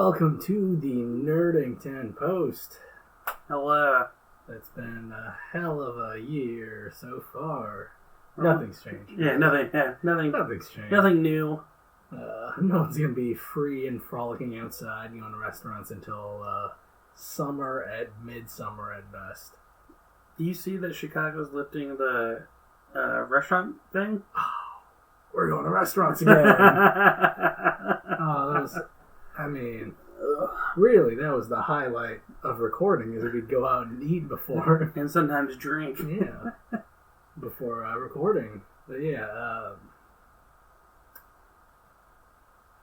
Welcome to the Nerdington post. Hello. It's been a hell of a year so far. Nothing's changed. Nothing's changed. Nothing new. No one's gonna be free and frolicking outside, going to restaurants until summer at midsummer at best. Do you see that Chicago's lifting the restaurant thing? We're going to restaurants again. Really, that was the highlight of recording, is that we'd go out and eat before. And sometimes drink. Yeah. Before recording. But yeah,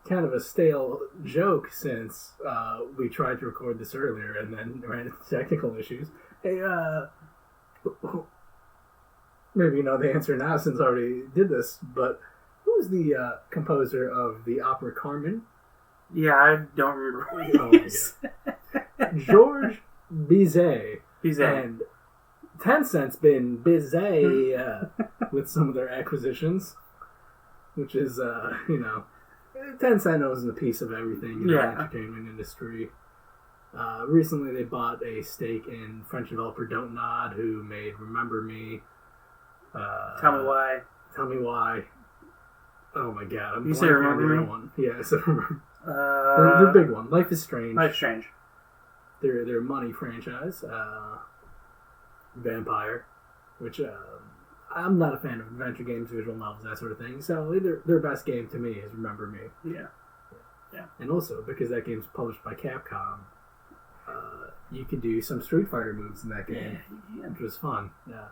kind of a stale joke since we tried to record this earlier and then ran into technical issues. Hey, maybe you know the answer now since I already did this, but who's the composer of the opera Carmen? Yeah, I don't remember who he is. Georges Bizet. Bizet. And Tencent's been busy with some of their acquisitions, which is, Tencent owns a piece of everything in the entertainment industry. Recently they bought a stake in French developer Don't Nod, who made Remember Me. Tell me why. Tell me why. Oh my god. You say Remember Me? One. Yeah, I said Remember. The big one. Life is Strange. Life is Strange. Their money franchise. Vampire, which I'm not a fan of adventure games, visual novels, that sort of thing. So their best game to me is Remember Me. Yeah. And also, because that game's published by Capcom, you could do some Street Fighter moves in that game, which was fun. Yeah.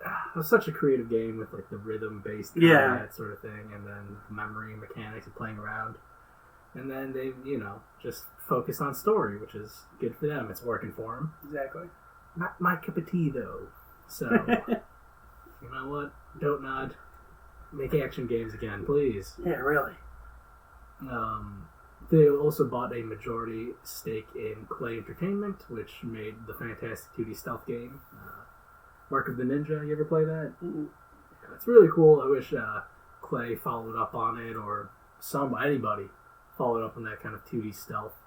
It was such a creative game with like the rhythm-based combat sort of thing, and then memory and mechanics of playing around. And then they, just focus on story, which is good for them. It's working for them. Exactly. Not my cup of tea, though. So, you know what? Don't Nod. Make action games again, please. Yeah, really. They also bought a majority stake in Clay Entertainment, which made the fantastic 2D stealth game, Mark of the Ninja. You ever play that? Mm-hmm. Yeah, it's really cool. I wish Clay followed up on it, or anybody followed up on that kind of 2D stealth.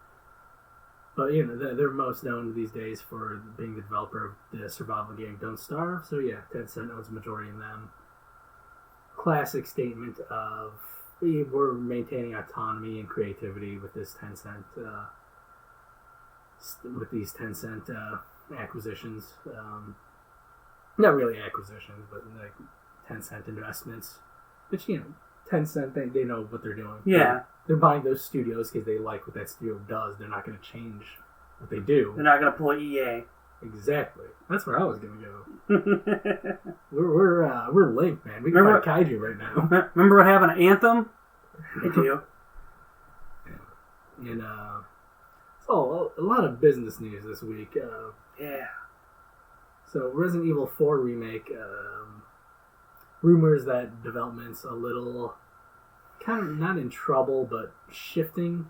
But, they're most known these days for being the developer of the survival game Don't Starve. So, yeah, Tencent owns a majority in them. Classic statement of, we're maintaining autonomy and creativity with this Tencent, acquisitions. Not really acquisitions, but like Tencent investments. Which, Tencent, they know what they're doing. Yeah. They're buying those studios because they like what that studio does. They're not going to change what they do. They're not going to pull EA. Exactly. That's where I was going to go. We're linked, man. We can fight Kaiju right now. Remember what happened to Anthem? I do. And so a lot of business news this week. So Resident Evil 4 remake. Rumors that development's a little kind of not in trouble, but shifting.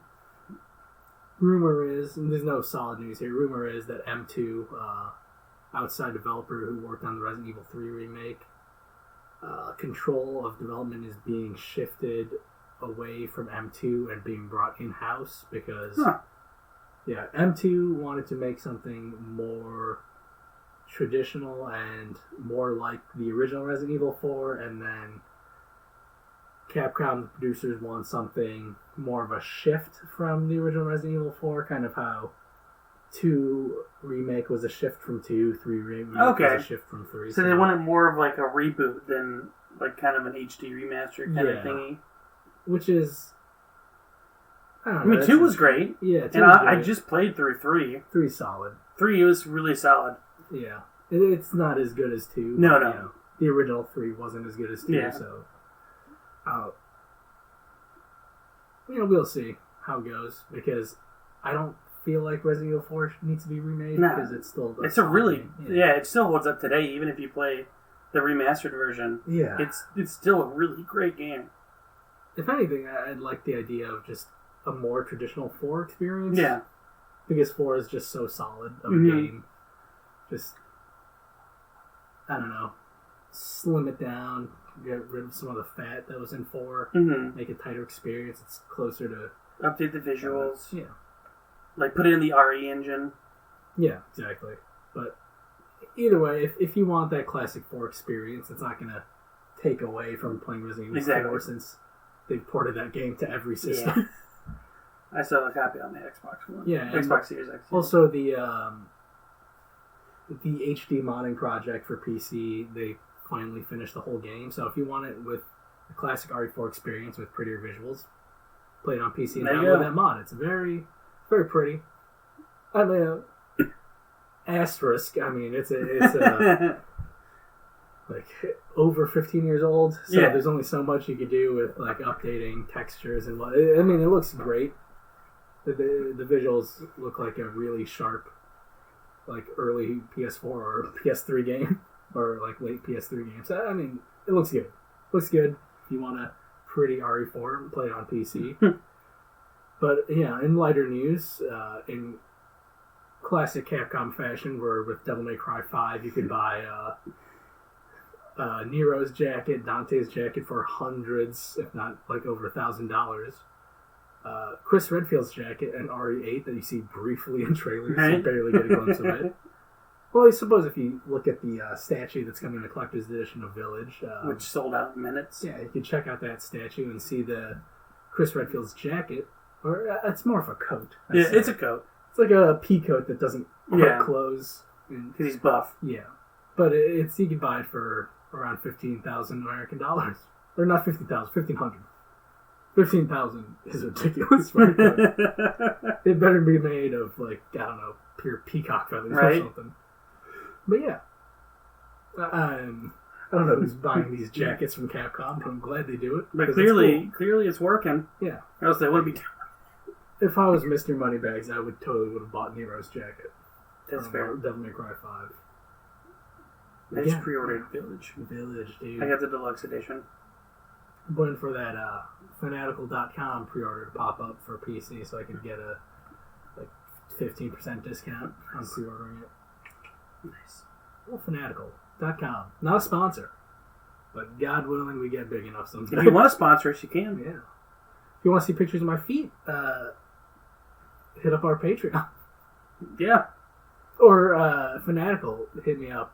Rumor is, and there's no solid news here, rumor is that M2, outside developer who worked on the Resident Evil 3 remake, control of development is being shifted away from M2 and being brought in-house because, M2 wanted to make something more traditional and more like the original Resident Evil 4, and then Capcom producers want something more of a shift from the original Resident Evil 4, kind of how 2 remake was a shift from 2, 3 remake was a shift from 3. So they wanted more of like a reboot than like kind of an HD remaster kind of thingy. Which is, I don't know. 2 was great. Yeah, 2 and was great. I just played through 3. 3's solid. 3 was really solid. Yeah. It's not as good as 2. No. The original 3 wasn't as good as 2, so... we'll see how it goes, because I don't feel like Resident Evil 4 needs to be remade, because it's still... It still holds up today, even if you play the remastered version. Yeah. It's still a really great game. If anything, I'd like the idea of just a more traditional 4 experience. Yeah. Because 4 is just so solid of a game. Just, I don't know, slim it down, get rid of some of the fat that was in 4, make a tighter experience. It's closer to Update the visuals. Yeah. Like, put it in the RE engine. Yeah, exactly. But either way, if you want that classic 4 experience, it's not going to take away from playing Resident Evil 4 since they've ported that game to every system. Yeah. I still have a copy on the Xbox One. Yeah. Xbox Series X. Also, the HD modding project for PC, they finally finished the whole game. So if you want it with the classic RE4 experience with prettier visuals, play it on PC and download that mod. It's very, very pretty. I mean, asterisk. I mean, it's like over 15 years old. So there's only so much you could do with like updating textures and what. I mean, it looks great. The visuals look like a really sharp, like early PS4 or PS3 game, or like late PS3 game. So I mean, it looks good. Looks good. If you want a pretty RE4, play it on PC. But yeah, in lighter news, in classic Capcom fashion, where with Devil May Cry 5, you could buy Nero's jacket, Dante's jacket for hundreds, if not like over $1,000. Chris Redfield's jacket and RE8 that you see briefly in trailers, you barely get a glimpse of it. Well, I suppose if you look at the statue that's coming in the collector's edition of Village, which sold out in minutes. Yeah, you can check out that statue and see the Chris Redfield's jacket, or it's more of a coat. It's a coat. It's like a pea coat that doesn't quite close. Because he's buff. Yeah, but you can buy it for around 15,000 American dollars, or not 15,000, 1,500. 15,000 is ridiculous. Right? It better be made of, like, I don't know, pure peacock feathers or something. But yeah. I don't know who's buying these jackets from Capcom, but I'm glad they do it. But clearly it's working. Yeah. Or else they wouldn't be doing it. If I was Mr. Moneybags, I would have bought Nero's jacket. That's fair. Devil May Cry 5. I just pre-ordered Village. Village, dude. I got the deluxe edition. I'm waiting for that Fanatical.com pre-order to pop up for PC so I can get a 15% discount on pre-ordering it. Nice. Well, Fanatical.com. Not a sponsor, but God willing we get big enough someday. If you want to sponsor us, you can. Yeah. If you want to see pictures of my feet, hit up our Patreon. Yeah. Or Fanatical, hit me up.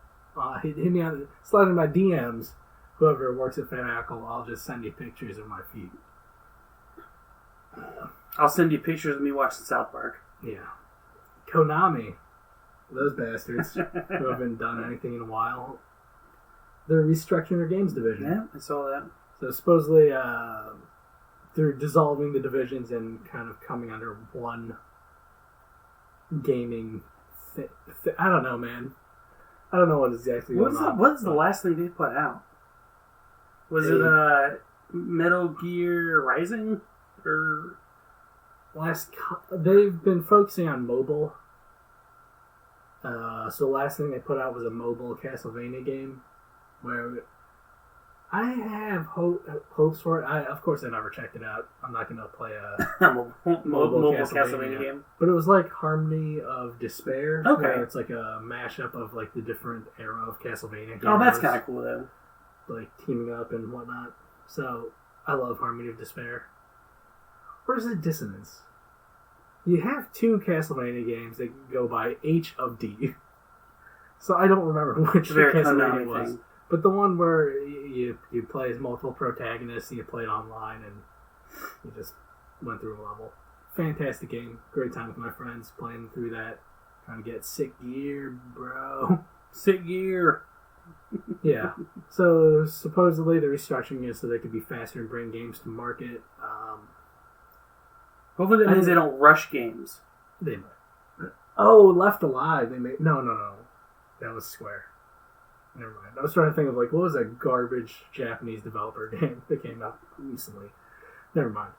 Hit me on, slide in my DMs. Whoever works at Fanatical, I'll just send you pictures of my feet. I'll send you pictures of me watching South Park. Yeah. Konami, those bastards who haven't done anything in a while, they're restructuring their games division. Yeah, I saw that. So supposedly they're dissolving the divisions and kind of coming under one gaming I don't know, man. I don't know what exactly going on. What is the last thing they put out? Was it Metal Gear Rising? Or they've been focusing on mobile. So the last thing they put out was a mobile Castlevania game, where I have hopes for it. Of course, I never checked it out. I'm not going to play a mobile Castlevania game. But it was like Harmony of Despair. Okay. Where it's like a mashup of like the different era of Castlevania games. Oh, that's kind of cool, though. Like teaming up and whatnot. So I love Harmony of Despair. Where's the dissonance? You have 2 Castlevania games that go by H of D. So I don't remember which Castlevania it was. But the one where you play as multiple protagonists and you play it online and you just went through a level. Fantastic game. Great time with my friends playing through that. Trying to get sick gear, bro. Sick gear. Yeah. So supposedly they're restructuring it so they could be faster and bring games to market. Hopefully that means they don't rush games. They might. Oh, Left Alive. They made no. That was Square. Never mind. I was trying to think of what was that garbage Japanese developer game that came out recently. Never mind.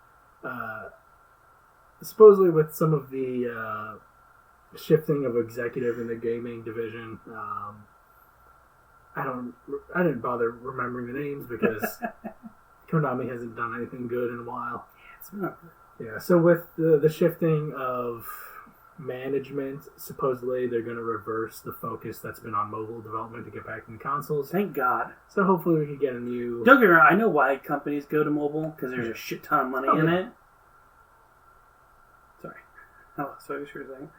Supposedly with some of the shifting of executive in the gaming division, I didn't bother remembering the names because Konami hasn't done anything good in a while. Yeah, so with the shifting of management, supposedly they're going to reverse the focus that's been on mobile development to get back into consoles. Thank God. So hopefully we can get a new... Don't get me wrong, I know why companies go to mobile, because there's a shit ton of money in it. Oh, so you're sure saying.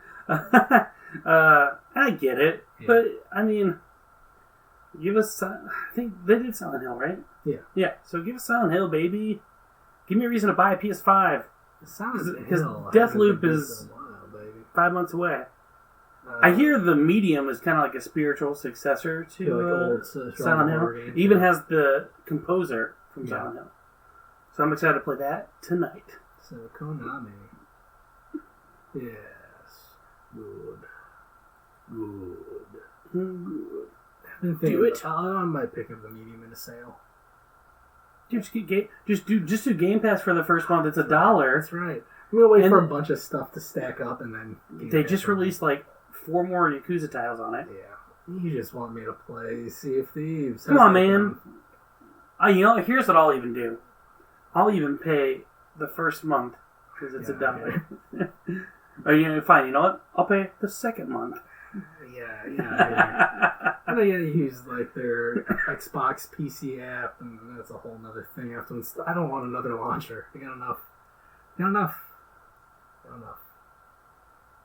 I get it, but I mean, give us. I think they did Silent Hill, right? Yeah. Yeah. So give us Silent Hill, baby. Give me a reason to buy a PS5. Because Deathloop is 5 months away. I hear the Medium is kind of like a spiritual successor to Silent Hill. Games, even has the composer from Silent Hill. So I'm excited to play that tonight. So Konami. Yes. Good. Do it. I might pick up the Medium in a sale. Dude, just do Game Pass for the first month. It's $1. That's right. I'm gonna wait for a bunch of stuff to stack up, and then they just released like 4 more Yakuza titles on it. Yeah, you just want me to play Sea of Thieves. Come on, man. Here's what I'll even do. I'll even pay the first month because it's $1. Fine. You know what? I'll pay the second month. Yeah. I know you use like their Xbox PC app, and that's a whole nother thing. I don't want another launcher. I got enough.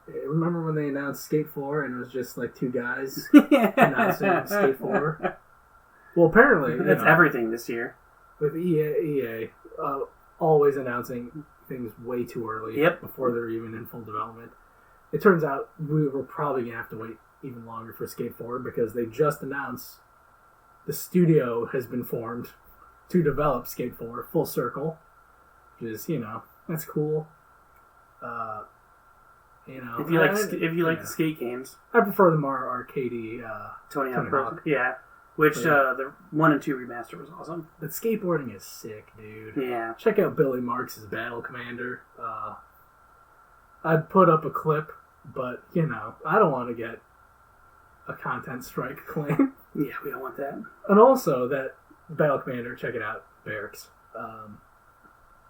Remember when they announced Skate 4 and it was just like 2 guys announcing Skate 4? Well, apparently that's everything this year with EA always announcing things way too early. Yep. Before they're even in full development. It turns out we were probably going to have to wait even longer for Skate 4 because they just announced the studio has been formed to develop Skate 4 Full Circle, which is, that's cool. If you like the skate games, I prefer the more arcadey Tony Hawk. Yeah, which the 1 and 2 remaster was awesome. But skateboarding is sick, dude. Yeah, check out Billy Marks' Battle Commander. I'd put up a clip, but I don't want to get a content strike claim. Yeah, we don't want that. And also that Battle Commander, check it out, Barracks.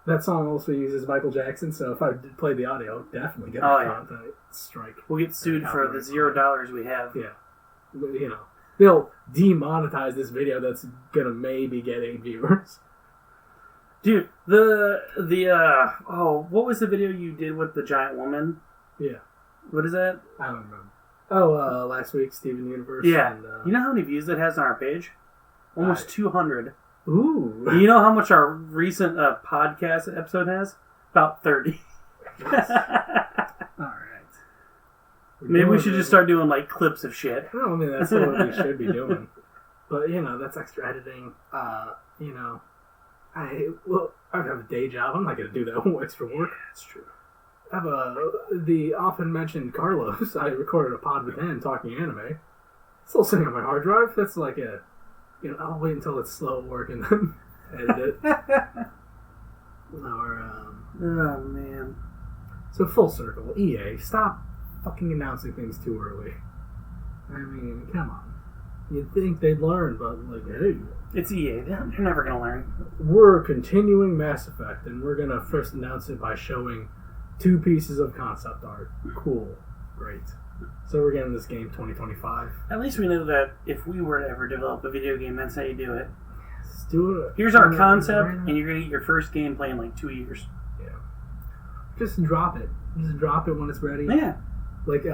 That song also uses Michael Jackson, so if I did play the audio, definitely get a content strike. We'll get sued for the $0 we have. Yeah. They'll demonetize this video that's gonna maybe get 8 viewers. Dude, what was the video you did with the giant woman? Yeah. What is that? I don't remember. Last week, Steven Universe. Yeah. And, you know how many views that has on our page? Almost 200. Ooh. You know how much our recent podcast episode has? About 30. Yes. All right. Maybe we should just start doing like clips of shit. No, I mean that's what we should be doing. But that's extra editing. I have a day job. I'm not going to do that extra work. Yeah, that's true. I have the often mentioned Carlos. I recorded a pod with him talking anime. It's still sitting on my hard drive. That's like I'll wait until it's slow at work and then edit it. Oh man. So full circle. EA, stop fucking announcing things too early. I mean, come on. You'd think they'd learn, but hey. It's EA. They're never going to learn. We're continuing Mass Effect, and we're going to first announce it by showing 2 pieces of concept art. Cool. Great. So we're getting this game 2025. At least we know that if we were to ever develop a video game, that's how you do it. Let's do it. Here's our concept, and you're going to get your first gameplay in like 2 years. Yeah. Just drop it. Just drop it when it's ready. Yeah. Like,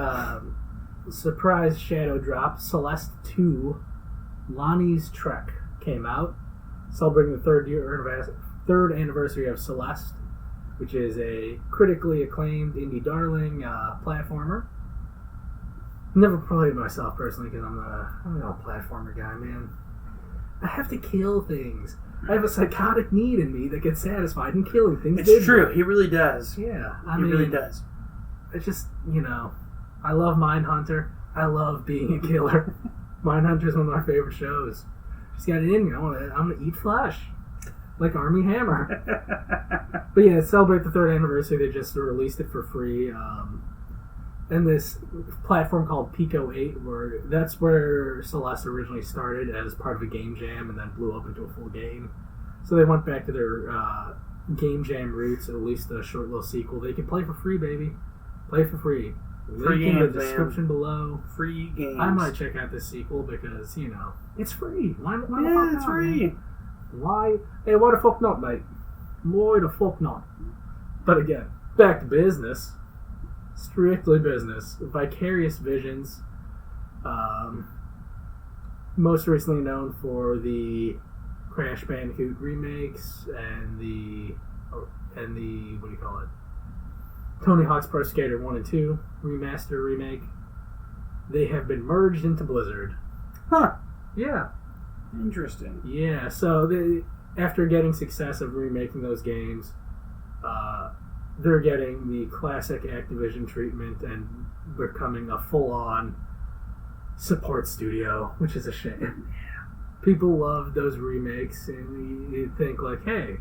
surprise shadow drop. Celeste 2, Lonnie's Trek came out, celebrating the third anniversary of Celeste, which is a critically acclaimed indie darling platformer. Never played myself personally because I'm not a platformer guy, man. I have to kill things. I have a psychotic need in me that gets satisfied in killing things. It's true. He really does. Yeah. He really does. It's just, I love Mindhunter. I love being a killer. Mindhunter is one of my favorite shows. Just got it in me. I'm gonna eat flesh. Like Army Hammer. But yeah, celebrate the 3rd anniversary. They just released it for free. And this platform called Pico 8, that's where Celeste originally started as part of a game jam and then blew up into a full game. So they went back to their game jam roots and released a short little sequel. They can play for free, baby. Play for free. Link in the description below. Free games. I might check out this sequel because, it's free. Why the fuck it's not, free. Man? Why? Hey, why the fuck not, mate? Why the fuck not? But again, back to business. Strictly business. Vicarious Visions, most recently known for the Crash Bandicoot remakes and the what do you call it? Tony Hawk's Pro Skater 1 and 2 remaster remake. They have been merged into Blizzard. Huh. Yeah. Interesting. Yeah, so after getting success of remaking those games, they're getting the classic Activision treatment and becoming a full-on support studio, which is a shame. People love those remakes, and you think like, hey,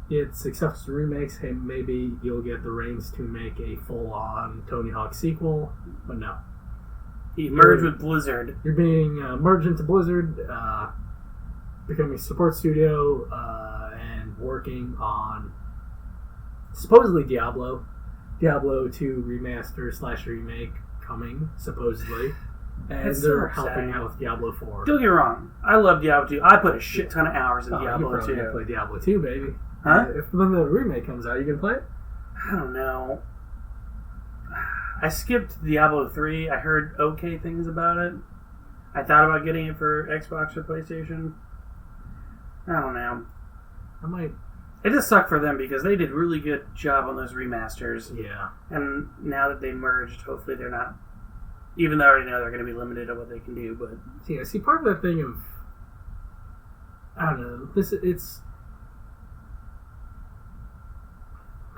you had successful remakes, hey, maybe you'll get the reins to make a full-on Tony Hawk sequel, but no. He merged with Blizzard. You're being merged into Blizzard, becoming a support studio, and working on supposedly Diablo 2 remaster / remake coming, supposedly. And That's they're so helping sad. out with Diablo 4. Don't get me wrong. I love Diablo 2. I put a shit ton of hours in Diablo you 2. Gonna play Diablo 2, baby. Huh? When the remake comes out, you gonna play it? I don't know. I skipped Diablo 3. I heard okay things about it. I thought about getting it for Xbox or PlayStation. I don't know. I might. It just sucked for them because they did really good job on those remasters. Yeah. And now that they merged, hopefully they're not. Even though I already know they're going to be limited on what they can do, but Yeah, see, part of that thing of I don't know. It's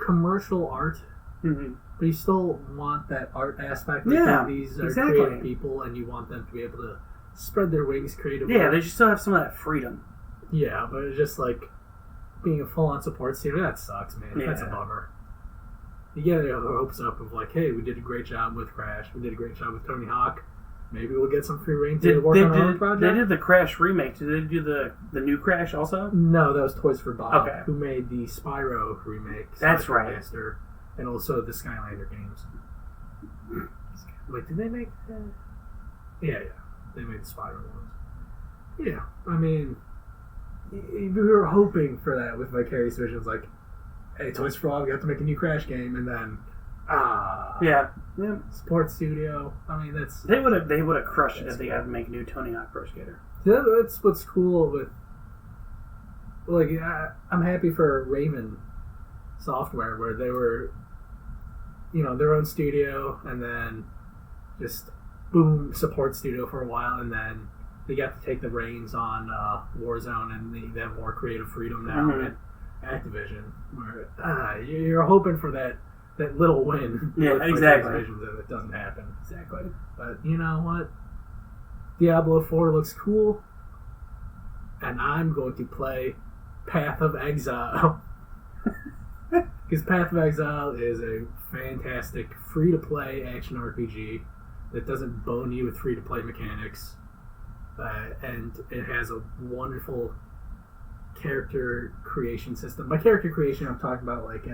commercial art, but you still want that art aspect. Yeah, These are exactly. creative people, and you want them to be able to spread their wings creatively. Yeah, they should still have some of that freedom. Yeah, but it's just like being a full-on support studio. That sucks, man. Yeah. That's a bummer. You get your hopes up of like, hey, we did a great job with Crash. We did a great job with Tony Hawk. Maybe we'll get some free reign to work on our own project. They did the Crash remake. Did they do the new Crash also? No, that was Toys for Bob, Okay. who made the Spyro remake. That's Spyro right. Master, and also the Skylander games. Wait, did they make that? Yeah. They made the Spyro ones. Yeah, I mean, we were hoping for that with Vicarious Visions, like, hey, Toys for Bob, we have to make a new Crash game, and then, Yeah. Sports Studio. I mean, that's... They would have crushed it if they had to make a new Tony Hawk Pro Skater. That's what's cool with... Like, I'm happy for Raven Software, where they were, their own studio, and then just, boom, support studio for a while, and then they got to take the reins on Warzone, and they have more creative freedom now at Activision, where you're hoping for that little win. Yeah, exactly. And it doesn't happen. Exactly. But you know what? Diablo 4 looks cool, and I'm going to play Path of Exile. Because Path of Exile is a fantastic free-to-play action RPG that doesn't bone you with free-to-play mechanics. And it has a wonderful character creation system. By character creation, I'm talking about like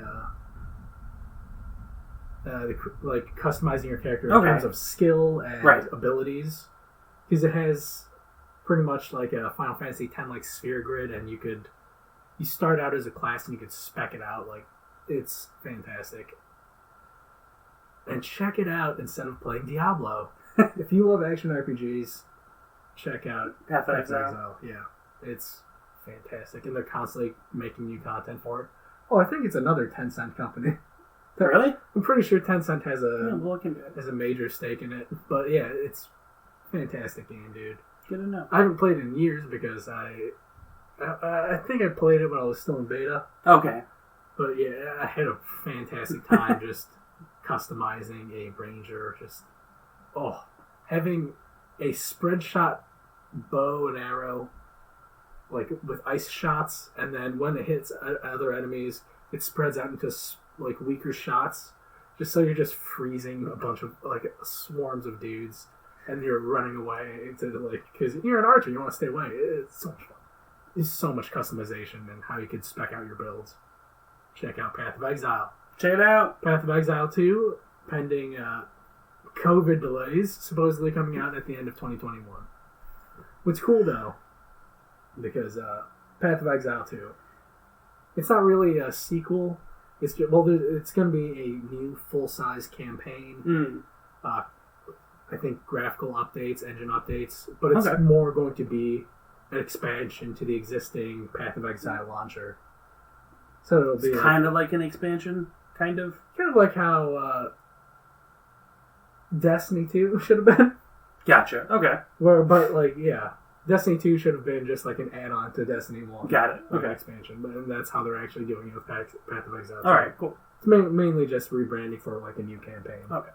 customizing your character in terms of skill and abilities. Because it has pretty much like a Final Fantasy X like sphere grid, and you start out as a class and you could spec it out. Like, it's fantastic. And check it out instead of playing Diablo. If you love action RPGs, check out Path of Exile. Yeah, it's fantastic, and they're constantly making new content for it. Oh, I think it's another Tencent company. Really? I'm pretty sure Tencent has a major stake in it. But yeah, it's a fantastic game, dude. Good to know. I haven't played it in years because I think I played it when I was still in beta. Okay. But yeah, I had a fantastic time just customizing a ranger. Having a spread shot bow and arrow, like with ice shots, and then when it hits other enemies, it spreads out into like weaker shots, just so you're just freezing a bunch of like swarms of dudes, and you're running away because you're an archer, you want to stay away. It's so much fun. There's so much customization and how you could spec out your builds. Check out Path of Exile. Check it out. Path of Exile 2, pending COVID delays, supposedly coming out at the end of 2021. What's cool, though, because Path of Exile 2, it's not really a sequel. It's just, well, it's going to be a new full-size campaign. I think graphical updates, engine updates, but it's more going to be an expansion to the existing Path of Exile launcher. So it'll be kind of like an expansion, kind of like how Destiny 2 should have been. Gotcha. Okay. Destiny 2 should have been just like an add-on to Destiny 1. Got it. Okay. Expansion, but that's how they're actually doing it with Path of Exile. All right. Cool. It's mainly just rebranding for like a new campaign. Okay.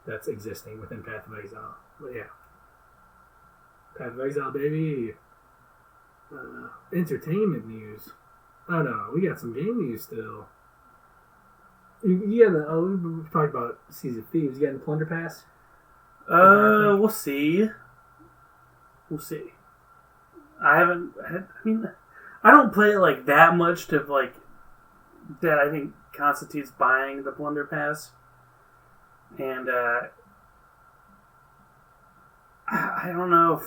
That's existing within Path of Exile. But yeah. Path of Exile, baby. Entertainment news. Oh no, we got some game news still. We talked about Season of Thieves. You getting the Plunder Pass? We'll see. I don't play it like that much to like that. I think constitutes buying the Plunder Pass, and I don't know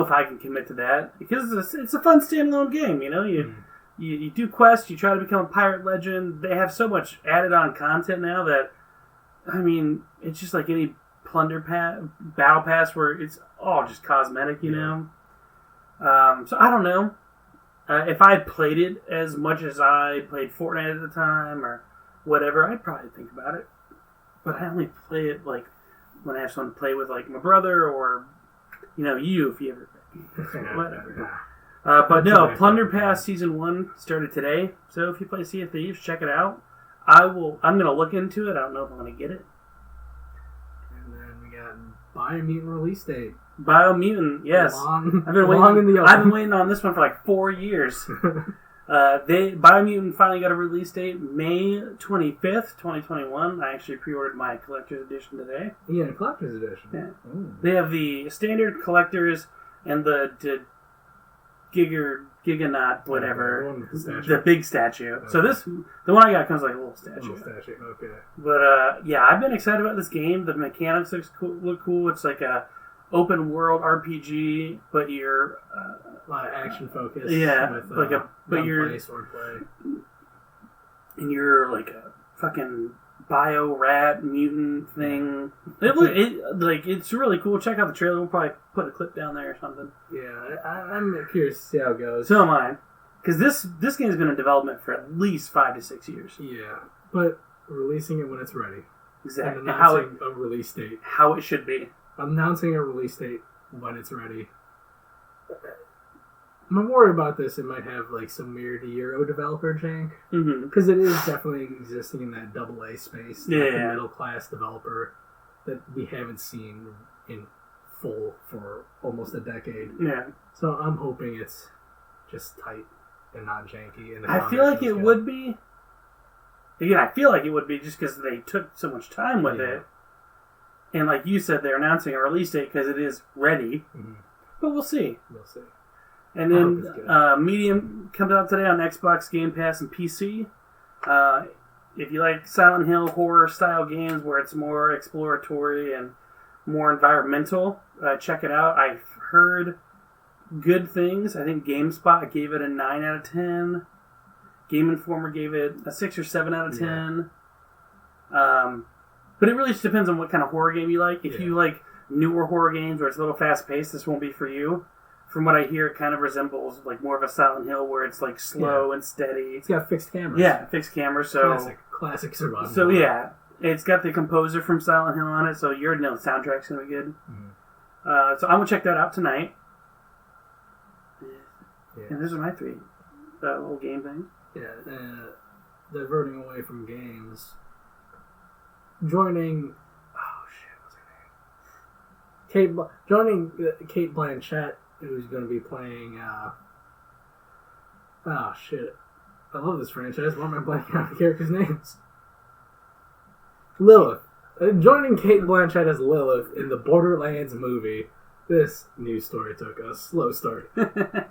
if I can commit to that because it's a fun standalone game. You know, you do quests, you try to become a pirate legend. They have so much added on content now that it's just like any Plunder battle pass where it's all just cosmetic. You know. So I don't know if I played it as much as I played Fortnite at the time or whatever. I'd probably think about it, but I only play it like when I have someone to play with, like my brother or you if you ever whatever. But no, Plunder Pass Season 1 started today, so if you play Sea of Thieves, check it out. I'm gonna look into it. I don't know if I'm gonna get it. And then we got Biomutant release date. Biomutant, yes. I've been waiting on this one for like 4 years. Biomutant finally got a release date, May 25th, 2021. I actually pre-ordered my collector's edition today. Yeah, collector's edition. Yeah. Ooh. They have the standard collector's and the Giganaut, whatever, the big statue. Okay. So the one I got comes like a little statue. Okay. But I've been excited about this game. The mechanics look cool. It's like a open world RPG, but you're a lot of action focused. Yeah, with, you're swordplay, and you're like a fucking bio rat mutant thing. It's really cool. Check out the trailer. We'll probably put a clip down there or something. Yeah, I'm curious to see how it goes. So am I, because this game's been in development for at least 5 to 6 years. Yeah, but releasing it when it's ready. Exactly. And announcing a release date. How it should be. Announcing a release date when it's ready. I'm worried about this. It might have like some weird Euro developer jank. Because it is definitely existing in that AA space. Yeah. The middle class developer that we haven't seen in full for almost a decade. Yeah. So I'm hoping it's just tight and not janky. And I feel like it would be. Again, I feel like it would be just because they took so much time with it. And like you said, they're announcing a release date because it is ready. But we'll see. And then Medium comes out today on Xbox, Game Pass, and PC. If you like Silent Hill horror-style games where it's more exploratory and more environmental, check it out. I've heard good things. I think GameSpot gave it a 9 out of 10. Game Informer gave it a 6 or 7 out of 10. But it really just depends on what kind of horror game you like. If you like newer horror games where it's a little fast-paced, this won't be for you. From what I hear, it kind of resembles like more of a Silent Hill where it's like slow and steady. It's got fixed cameras. Yeah, fixed cameras. So classic survival. So yeah, it's got the composer from Silent Hill on it, so you already know the soundtrack's gonna be good. So I'm gonna check that out tonight. And those are my 3 little game things. Yeah, diverting away from games. Joining Kate Blanchett, who's going to be playing. I love this franchise. Why am I blanking on the characters' names? Lilith. Joining Kate Blanchett as Lilith in the Borderlands movie. This news story took a slow start.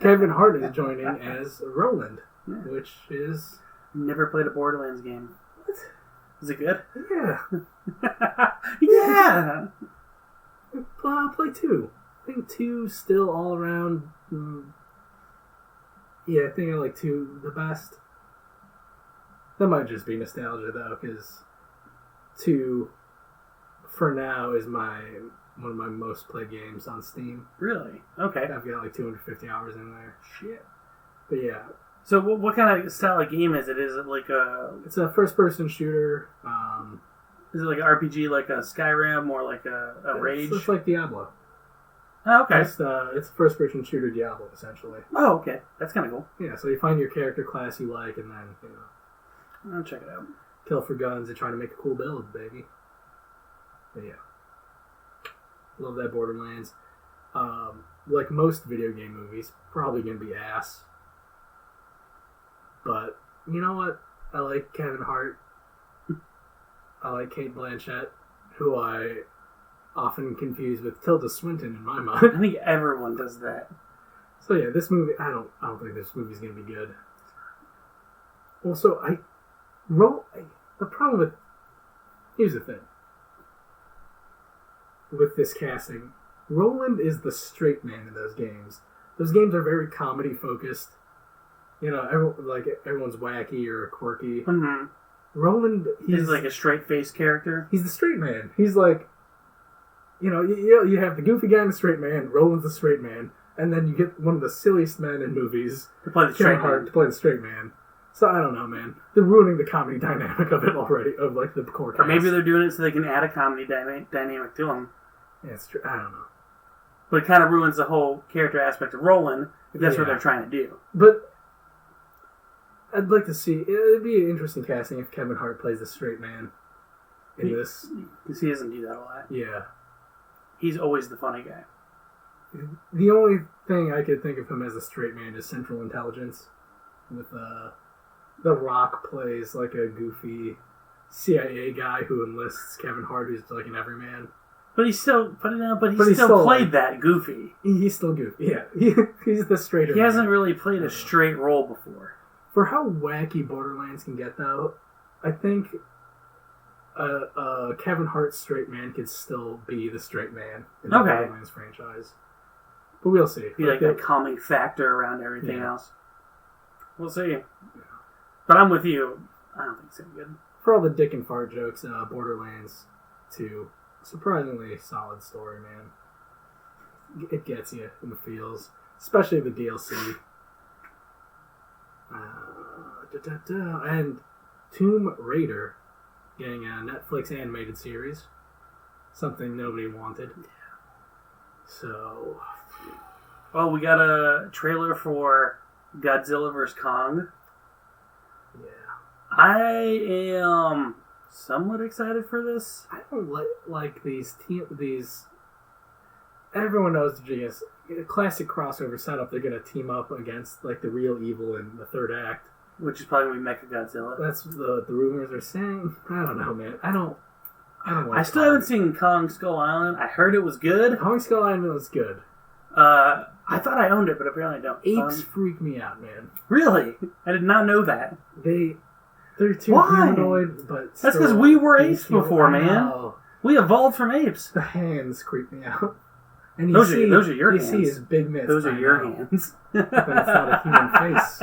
Kevin Hart is joining as Roland, which is. Never played a Borderlands game. What? Is it good? Yeah. Yeah. Play 2. I think 2 still all around. I think I like 2 the best. That might just be nostalgia, though, because 2, for now, is one of my most played games on Steam. Really? Okay. I've got like 250 hours in there. Shit. But yeah. So what kind of style of game is it? Is it like a... It's a first-person shooter. Is it like an RPG, like a Skyrim, or like a Rage? It's like Diablo. Oh, okay. It's a first-person shooter Diablo, essentially. Oh, okay. That's kind of cool. Yeah, so you find your character class you like, and then, I'll check it out. Kill for guns and try to make a cool build, baby. But yeah. Love that Borderlands. Like most video game movies, probably going to be ass. But, you know what? I like Kevin Hart. I like Cate Blanchett, who I often confuse with Tilda Swinton in my mind. I think everyone does that. So yeah, this movie, I don't think this movie's going to be good. Also, the problem with... Here's the thing. With this casting, Roland is the straight man in those games. Those games are very comedy-focused. You know, everyone's wacky or quirky. Mm-hmm. Roland, he's like a straight-faced character. He's the straight man. He's like, you know, you have the goofy guy and the straight man. Roland's the straight man, and then you get one of the silliest men in movies to play the straight man. To play the straight man. So I don't know, man. They're ruining the comedy dynamic of it already, of like the core cast. Or maybe they're doing it so they can add a comedy dynamic to him. Yeah, it's true. I don't know. But it kind of ruins the whole character aspect of Roland if that's what they're trying to do. But I'd like to see... It'd be an interesting casting if Kevin Hart plays the straight man in this. Because he doesn't do that a lot. Yeah. He's always the funny guy. The only thing I could think of him as a straight man is Central Intelligence. With The Rock plays like a goofy CIA guy who enlists Kevin Hart, who's like an everyman. But he still played that goofy. He's still goofy. Yeah, he's the straighter. He hasn't really played a straight role before. For how wacky Borderlands can get, though, I think Kevin Hart's straight man could still be the straight man in the Borderlands franchise. But we'll see. Be like a calming factor around everything else. We'll see. Yeah. But I'm with you. I don't think it's any good. For all the dick and fart jokes, Borderlands 2, surprisingly solid story, man. It gets you in the feels, especially the DLC. And Tomb Raider getting a Netflix animated series. Something nobody wanted. So... Well, we got a trailer for Godzilla vs. Kong. Yeah. I am somewhat excited for this. I don't like these... Everyone knows the classic crossover setup. They're going to team up against like the real evil in the third act. Which is probably going to be Mechagodzilla. That's what the rumors are saying. I don't know, man. I don't like I still haven't seen Kong Skull Island. I heard it was good. Kong Skull Island was good. I thought I owned it, but apparently I don't. Apes freak me out, man. Really? I did not know that. They're too humanoid, but that's because we were apes before, man. We evolved from apes. The hands creep me out. And those are your hands. You see his big mitts. Those are your hands. But it's not a human face.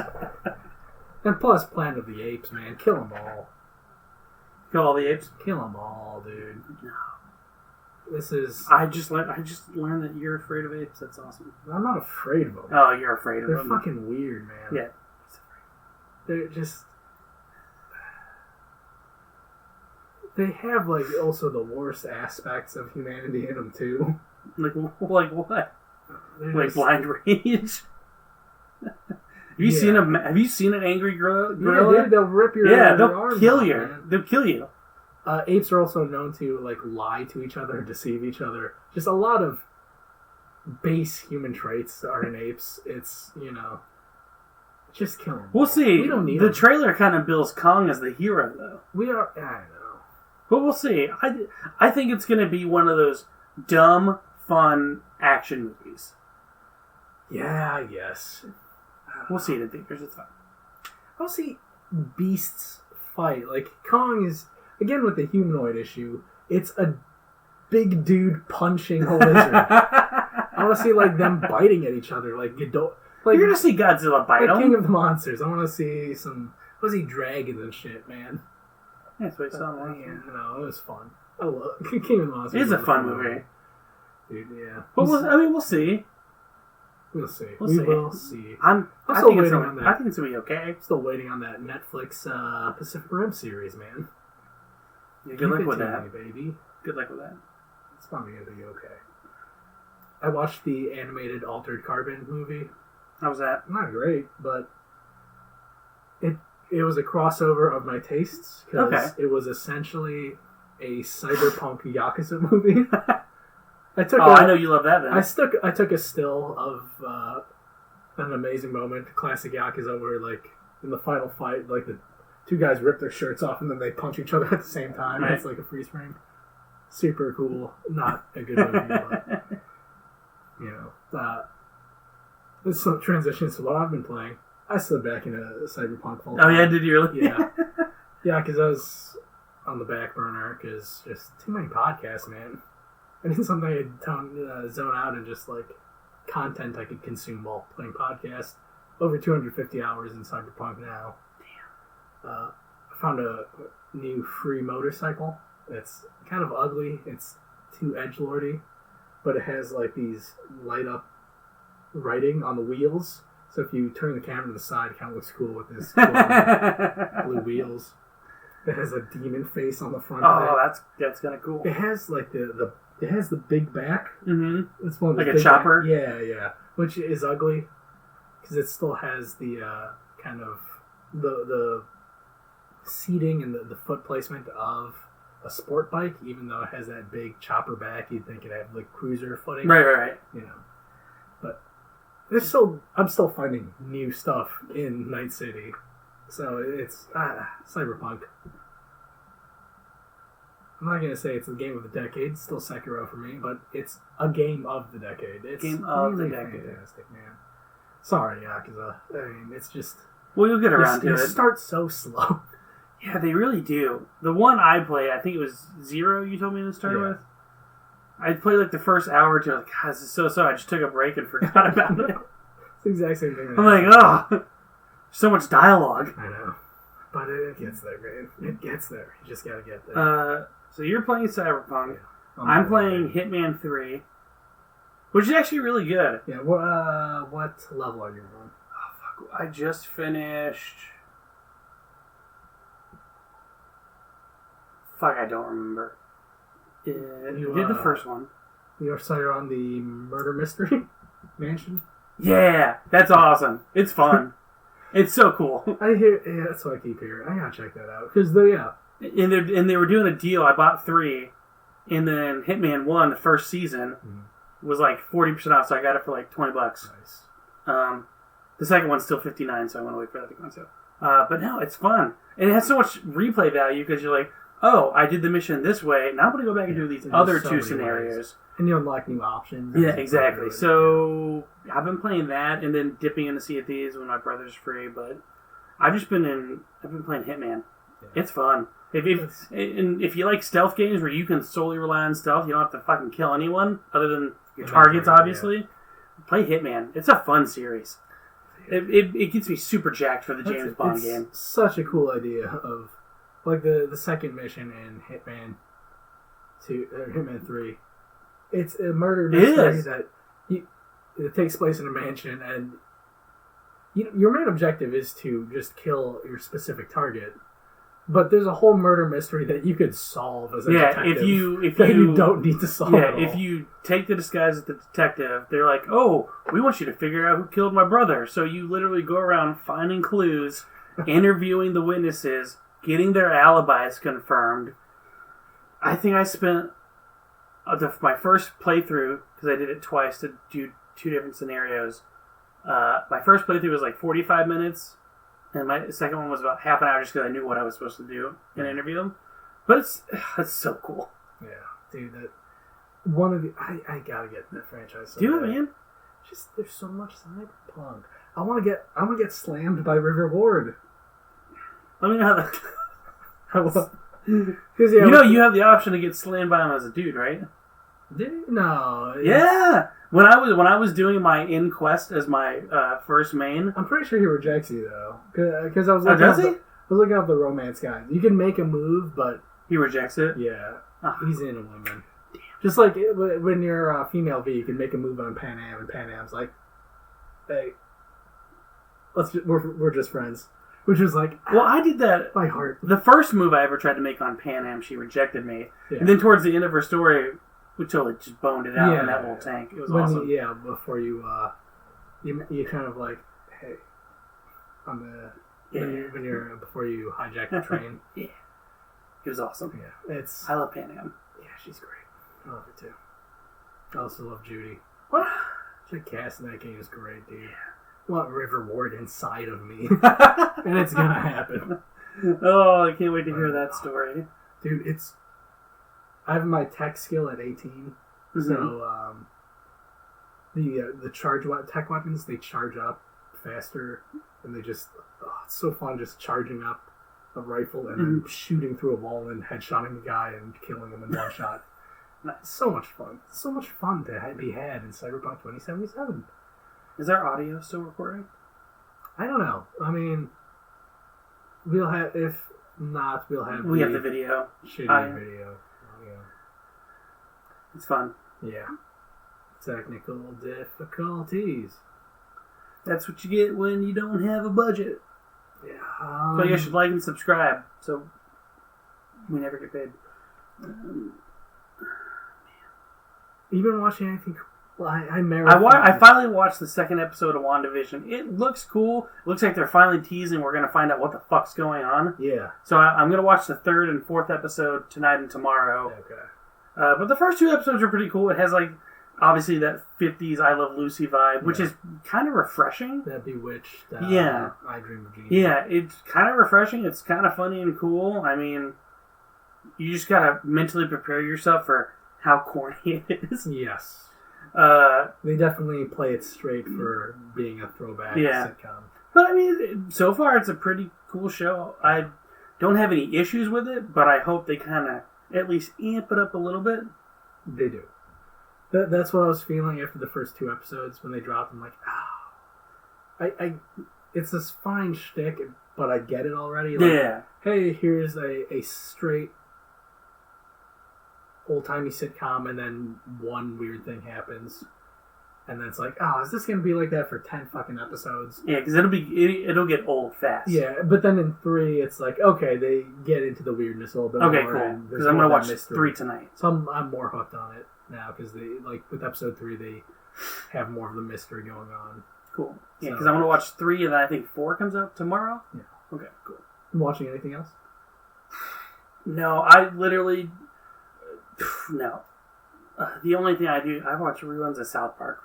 And plus, Planet of the Apes, man. Kill them all. Kill all the apes? Kill them all, dude. No. This is... I just learned that you're afraid of apes. That's awesome. I'm not afraid of them. Oh, you're afraid of them. They're fucking weird, man. Yeah. They're just... They have, like, also the worst aspects of humanity in them, too. Like what? Like just... blind rage? Have you seen an angry gorilla? Yeah, dude, they'll rip your they'll kill you. Man. They'll kill you. Apes are also known to like lie to each other, deceive each other. Just a lot of base human traits are in apes. It's just kill them. We'll see. We don't need the them. Trailer kind of bills Kong as the hero, though. I know, but we'll see. I think it's going to be one of those dumb, fun action movies. Yeah, I guess. We'll see it in theaters. It's fine. I'll see beasts fight. Like, Kong is, again with the humanoid issue, it's a big dude punching a lizard. I want to see, like, them biting at each other. Like, you're going to see Godzilla bite like him. King of the Monsters. I want to see some Was he dragging and shit, man? Yeah, that's what I saw. Yeah, no, it was fun. I love King of the Monsters. It is a fun movie. Dude, yeah. But we'll see. We'll see. We will see. I'm still waiting on that. I think it's going to be okay. Still waiting on that Netflix Pacific Rim series, man. Yeah, good luck with that. Me, baby. Good luck with that. It's probably going to be okay. I watched the animated Altered Carbon movie. How was that? Not great, but it was a crossover of my tastes because it was essentially a cyberpunk Yakuza movie. I know you love that then. I took a still of an amazing moment, classic Yakuza, where like in the final fight, like the two guys rip their shirts off and then they punch each other at the same time. Right. It's like a freeze frame. Super cool. Not a good movie, but this transitions to what I've been playing. I slid back into Cyberpunk full time. Oh yeah, did you really? Yeah. Yeah, because I was on the back burner because just too many podcasts, man. I need something I'd zone out and just like content I could consume while playing podcasts. Over 250 hours in Cyberpunk now. Damn. I found a new free motorcycle. It's kind of ugly. It's too edgelordy, but it has like these light up writing on the wheels. So if you turn the camera to the side, it kind of looks cool with this blue wheels. It has a demon face on the front. Oh, that's kind of cool. It has like it has the big back. Mm-hmm. It's one of like a chopper. Yeah, which is ugly because it still has the kind of the seating and the foot placement of a sport bike, even though it has that big chopper back. You'd think it'd have like cruiser footing, right. But I'm still finding new stuff in Night City, so it's Cyberpunk. I'm not gonna say it's the game of the decade. It's still Sekiro for me, but it's a game of the decade. It's game of the decade. Fantastic, man. Sorry, Yakuza. I mean, it's just. Well, you'll get around to it. It starts so slow. Yeah, they really do. The one I played, I think it was Zero. You told me to start with. I played like the first hour or two. I was like, God, this is so. I just took a break and forgot about it. It's the exact same thing. I'm like, oh, so much dialogue. I know, but it gets there, man. It gets there. You just gotta get there. So you're playing Cyberpunk. Yeah. I'm playing Hitman 3, which is actually really good. Yeah. What level are you on? Oh, fuck. I just finished. Fuck, I don't remember. You did the first one. You're on the murder mystery mansion? Yeah, that's awesome. It's fun. It's so cool. Yeah, that's what I keep hearing. I gotta check that out. Because, And they were doing a deal. I bought 3, and then Hitman 1, the first season, was like 40% off, so I got it for like $20. Nice. The second one's still $59, so I want to wait for that to go on sale. But no, it's fun. And it has so much replay value because you're like, oh, I did the mission this way. Now I'm going to go back and do these other 2 scenarios. Ways. And you unlock new options. Yeah, exactly. So I've been playing that and then dipping into Sea of Thieves when my brother's free. But I've been playing Hitman. Yeah. It's fun. If you like stealth games where you can solely rely on stealth, you don't have to fucking kill anyone other than your targets, obviously. Yeah. Play Hitman. It's a fun series. It gets me super jacked for the James Bond game. Such a cool idea of like the second mission in Hitman 2 or Hitman 3. It's a murder mystery that it takes place in a mansion, and your main objective is to just kill your specific target. But there's a whole murder mystery that you could solve as a detective. If you don't need to solve it all. If you take the disguise as the detective, they're like, oh, we want you to figure out who killed my brother. So you literally go around finding clues, interviewing the witnesses, getting their alibis confirmed. I think I spent my first playthrough, because I did it twice to do 2 different scenarios. My first playthrough was like 45 minutes. And my second one was about half an hour just because I knew what I was supposed to do and interview them. But it's so cool. Yeah, dude. I gotta get that franchise. Do it, man. Just there's so much Cyberpunk. I want to get slammed by River Ward. Let me know how that. Because you have the option to get slammed by him as a dude, right? No. Yeah. When I was doing my in quest as my first main, I'm pretty sure he rejects you though, because I was. Does he? was looking up the romance guide. You can make a move, but he rejects it. Yeah, he's into women. Damn. Just like when you're female V, you can make a move on Pan Am, and Pan Am's like, "Hey, we're just friends." Which was like, well, I did that. My heart. The first move I ever tried to make on Pan Am, she rejected me, and then towards the end of her story, we totally just boned it out in that little tank. It was awesome. Before you kind of like, hey, before you hijack the train. Yeah, it was awesome. Yeah, I love Pan Am. Yeah, she's great. I love her too. I also love Judy. What? The cast in that game is great, dude. Yeah. I want River Ward inside of me, and it's gonna happen. Oh, I can't wait to hear that story, dude. I have my tech skill at 18, so the tech weapons, they charge up faster, and they just it's so fun just charging up a rifle and then shooting through a wall and headshotting the guy and killing him in one shot. It's so much fun. It's so much fun to be had in Cyberpunk 2077. Is our audio still recording? I don't know. I mean, we'll have. If not, we'll have. We have the video. Shitty video. Yeah. It's fun. Yeah. Technical difficulties. That's what you get when you don't have a budget. Yeah. So you should like and subscribe. So we never get paid. You been watching anything? Well, I finally watched the second episode of WandaVision. It looks cool. It looks like they're finally teasing we're going to find out what the fuck's going on. Yeah. So I'm going to watch the third and fourth episode tonight and tomorrow. Okay. But the first two episodes are pretty cool. It has, like, obviously that 50s I Love Lucy vibe, which is kind of refreshing. That Bewitched. Yeah. I Dream of Jeannie. Yeah, it's kind of refreshing. It's kind of funny and cool. I mean, you just got to mentally prepare yourself for how corny it is. Yes. They definitely play it straight for being a throwback sitcom. But I mean, so far it's a pretty cool show. I don't have any issues with it, but I hope they kind of at least amp it up a little bit. They do. That's what I was feeling after the first two episodes when they dropped. I'm like, I it's this fine shtick, but I get it already. Like, hey, here's a straight old-timey sitcom, and then one weird thing happens, and then it's like, oh, is this going to be like that for 10 fucking episodes? Yeah, because it'll get old fast. Yeah, but then in 3, it's like, okay, they get into the weirdness a little bit more. Okay, cool. Because I'm going to watch 3 tonight. So I'm more hooked on it now, because they, like, with episode 3, they have more of the mystery going on. Cool. Yeah, because I'm going to watch 3, and then I think 4 comes out tomorrow? Yeah. Okay, cool. Watching anything else? No, I literally... No. The only thing I do, I watch reruns of South Park.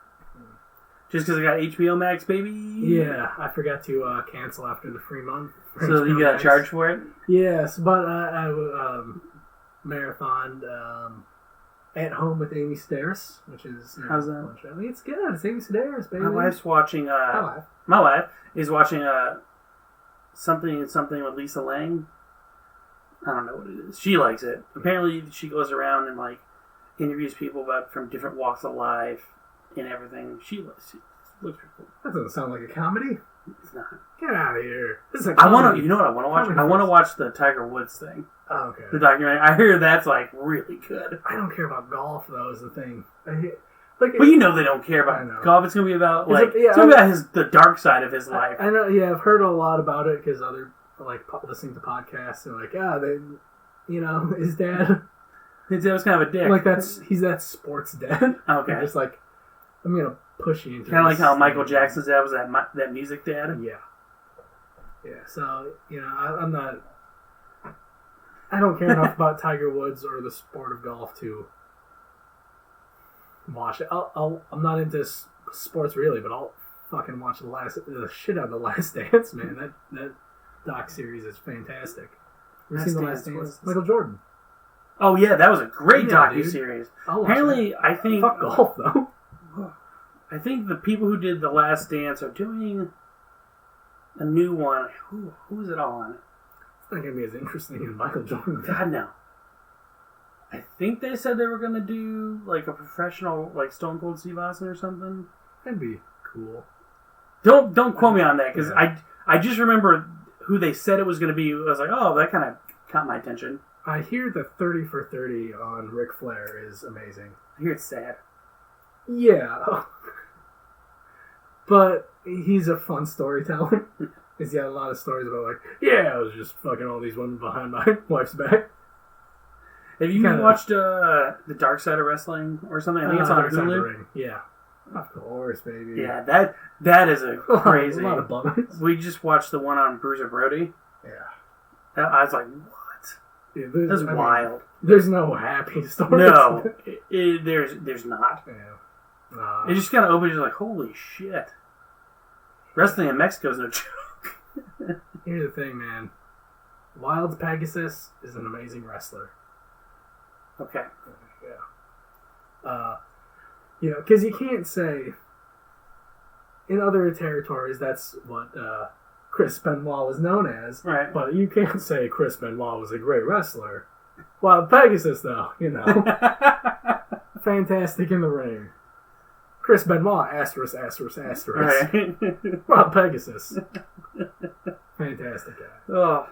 Just because I got HBO Max, baby. Yeah, I forgot to cancel after the free month. So you got to charge for it? Yes, but I marathoned At Home with Amy Sedaris, which is... How's that? I mean, it's good. It's Amy Sedaris, baby. My wife's watching... My wife is watching something with Lisa Lang. I don't know what it is. She likes it. Apparently, she goes around and like interviews people from different walks of life and everything. She looks pretty cool. That doesn't sound like a comedy. It's not. Get out of here. This is a comedy. You know what I want to watch? I want to watch the Tiger Woods thing. Oh, okay. The documentary. I hear that's like really good. I don't care about golf though. Is the thing. But you know they don't care about golf. It's going to be about it's going to be about the dark side of his life. I know. Yeah, I've heard a lot about it because other. Like listening to podcasts and like, his dad. His dad was kind of a dick. Like he's that sports dad. Okay, just like I'm gonna push you into. Kind of like how Michael Jackson's dad was that music dad. Yeah. Yeah. So I'm not. I don't care enough about Tiger Woods or the sport of golf to watch it. I'm not into sports really, but I'll fucking watch the shit out of The Last Dance, man. That doc series is fantastic. Have you seen The Last Dance? Michael Jordan. Oh yeah, that was a great docu-series. Apparently, I think fuck golf though. I think the people who did The Last Dance are doing a new one. Who is it on? It's not gonna be as interesting as Michael Jordan. God no. I think they said they were gonna do like a professional, like Stone Cold Steve Austin or something. That'd be cool. Don't quote me on that because I just remember who they said it was going to be, I was like, oh, that kind of caught my attention. I hear the 30 for 30 on Ric Flair is amazing. I hear it's sad. Yeah. But he's a fun storyteller. He's got a lot of stories about, like, yeah, I was just fucking all these women behind my wife's back. Have you watched The Dark Side of Wrestling or something? I think it's on Hulu. Yeah. Of course, baby. Yeah, that is a crazy. A lot of bummers. We just watched the one on Bruiser Brody. Yeah. I was like, what? Yeah, that's wild. There's no happy story. No, there's not. Yeah. It just kind of opens you like, holy shit. Wrestling in Mexico is no joke. Here's the thing, man. Wild Pegasus is an amazing wrestler. Okay. Yeah. Because you can't say in other territories that's what Chris Benoit was known as. Right. But you can't say Chris Benoit was a great wrestler. Wild Pegasus, though, fantastic in the ring. Chris Benoit, asterisk. Right. Wild Pegasus. Fantastic guy. Oh.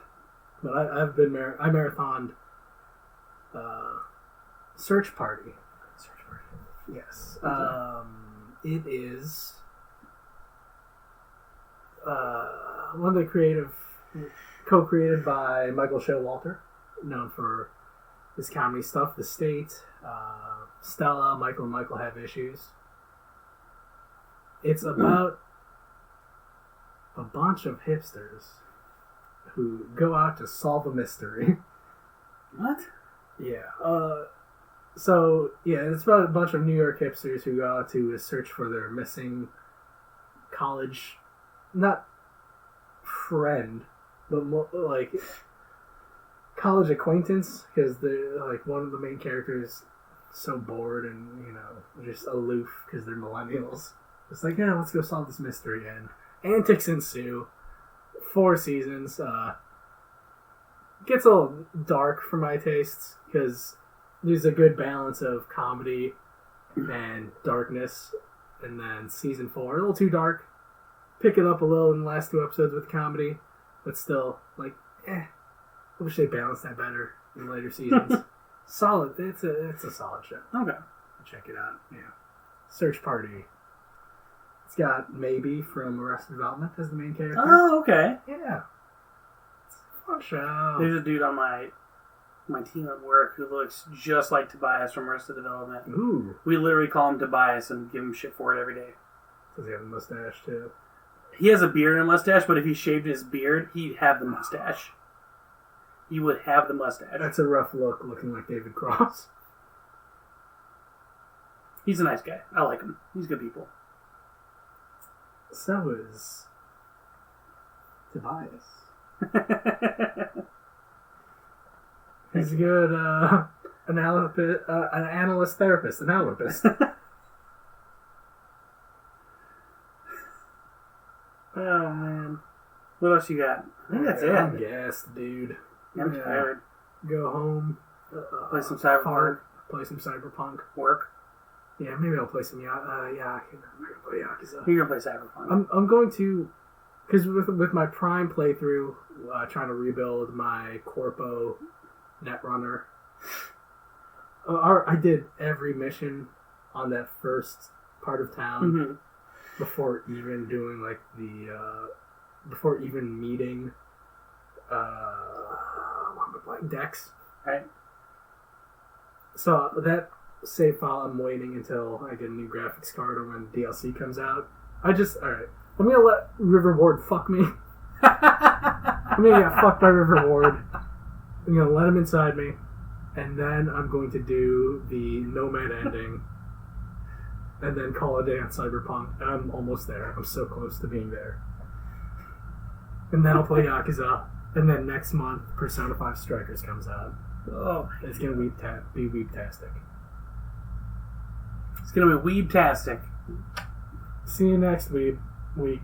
But I marathoned Search Party. Yes. It is one of the co-created by Michael Showalter, known for his comedy stuff, The State, Stella, Michael and Michael Have Issues. It's about a bunch of hipsters who go out to solve a mystery. What? Yeah. So, it's about a bunch of New York hipsters who go out to search for their missing college, not friend, but more like college acquaintance, because they're like one of the main characters so bored and, just aloof because they're millennials. It's like, yeah, let's go solve this mystery, and antics ensue. 4 seasons. Gets a little dark for my tastes, because there's a good balance of comedy and darkness. And then season 4, a little too dark. Pick it up a little in the last 2 episodes with comedy, but still, like, I wish they balanced that better in later seasons. Solid. It's a solid show. Okay. Check it out. Yeah. Search Party. It's got Maybe from Arrested Development as the main character. Oh, okay. Yeah. It's a fun show. There's a dude on my team at work who looks just like Tobias from Arrested Development. Ooh. We literally call him Tobias and give him shit for it every day. Does he have a mustache, too? He has a beard and a mustache, but if he shaved his beard, he'd have the mustache. He would have the mustache. That's a rough look, looking like David Cross. He's a nice guy. I like him. He's good people. So is Tobias. He's a good an analyst therapist, an analyst. Oh, man. What else you got? I think that's it. I'm gassed, dude. I'm tired. Go home. Play some Cyberpunk. Play some Cyberpunk. Work. Yeah, maybe I'll play some I'm gonna play Yakuza. You're gonna play Cyberpunk. I'm going to, because with my Prime playthrough, trying to rebuild my Corpo Netrunner. I did every mission on that first part of town before even doing like before even meeting Dex. Right. So that save file, I'm waiting until I get a new graphics card or when DLC comes out. Alright. I'm gonna let River Ward fuck me. I'm gonna get fucked by River Ward. I'm gonna let him inside me. And then I'm going to do the Nomad ending. And then call a day on Cyberpunk. And I'm almost there. I'm so close to being there. And then I'll play Yakuza. And then next month, Persona 5 Strikers comes out. Oh, it's gonna be weeb-tastic. It's gonna be weeb-tastic. See you next week. Week.